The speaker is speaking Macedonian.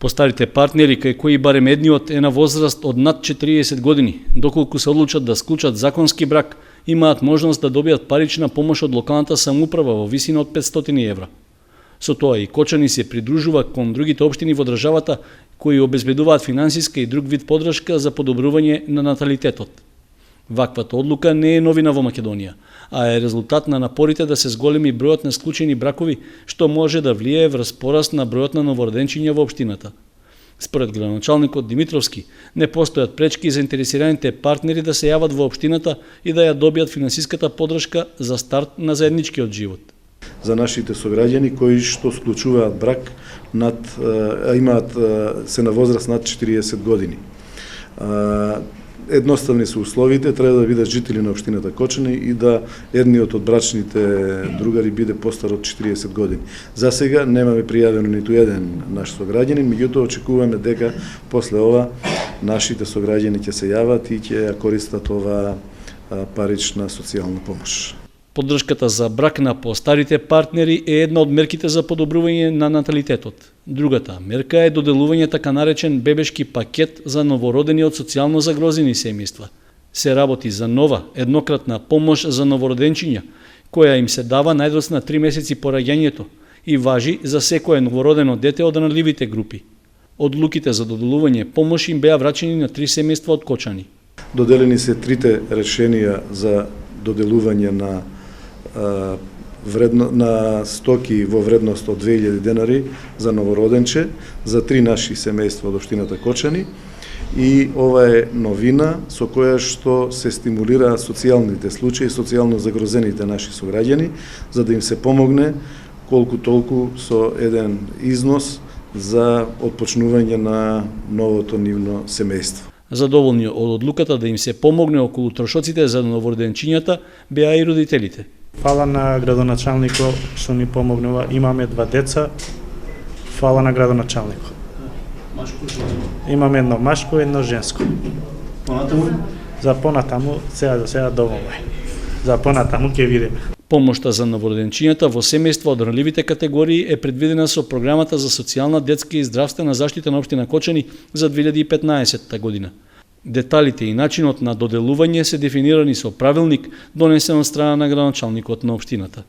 Постарите партнери, кај кои барем едниот е на возраст од над 40 години, доколку се одлучат да склучат законски брак, имаат можност да добијат парична помош од локалната самоуправа во висина од 500 евра. Со тоа и Кочани се придружува кон другите општини во државата кои обезбедуваат финансиска и друг вид поддршка за подобрување на наталитетот. Ваквата одлука не е новина во Македонија, а е резултат на напорите да се зголеми бројот на склучени бракови, што може да влијае врз пораст на бројот на новороденчиња во општината. Според градоначалникот Димитровски, не постојат пречки за заинтересираните партнери да се јават во општината и да ја добијат финансиската поддршка за старт на заедничкиот живот. За нашите сограѓани кои што склучуваат брак се на возраст над 40 години. Едноставни се условите, треба да бидат жители на општината Кочани и да едниот од брачните другари биде постар од 40 години. За сега немаме пријавено ниту еден наш сограѓанин, меѓутоа очекуваме дека после ова нашите сограѓани ќе се јават и ќе ја користат ова парична социјална помош. Поддршката за брак на постарите партнери е една од мерките за подобрување на наталитетот. Другата мерка е доделување така наречен бебешки пакет за новородени од социјално загрозени семејства. Се работи за нова, еднократна помош за новороденчиња, која им се дава најдоцна 3 месеци по раѓањето и важи за секое новородено дете од ранливите групи. Одлуките за доделување помош им беа врачени на 3 семејства од Кочани. Доделени се 3 решенија за доделување на стоки во вредност од 2000 денари за новороденче за 3 наши семејства од општината Кочани, и ова е новина со која што се стимулира социјалните случаи, социјално загрозените наши сограѓани, за да им се помогне колку толку со еден износ за отпочнување на новото нивно семејство. Задоволни од одлуката да им се помогне околу трошоците за новороденчињата беа и родителите. Фала на градоначалникот што ни помогнува. Имаме 2 деца. Фала на градоначалникот. Имаме едно машко и едно женско. Понатаму? За понатаму, за сега доволно е. За понатаму ќе видиме. Помошта за новороденчињата во семејства од ранливите категории е предвидена со програмата за социјална, детска и здравствена заштита на општина Кочани за 2015 година. Деталите и начинот на доделување се дефинирани со правилник донесен од страна на градоначалникот на општината.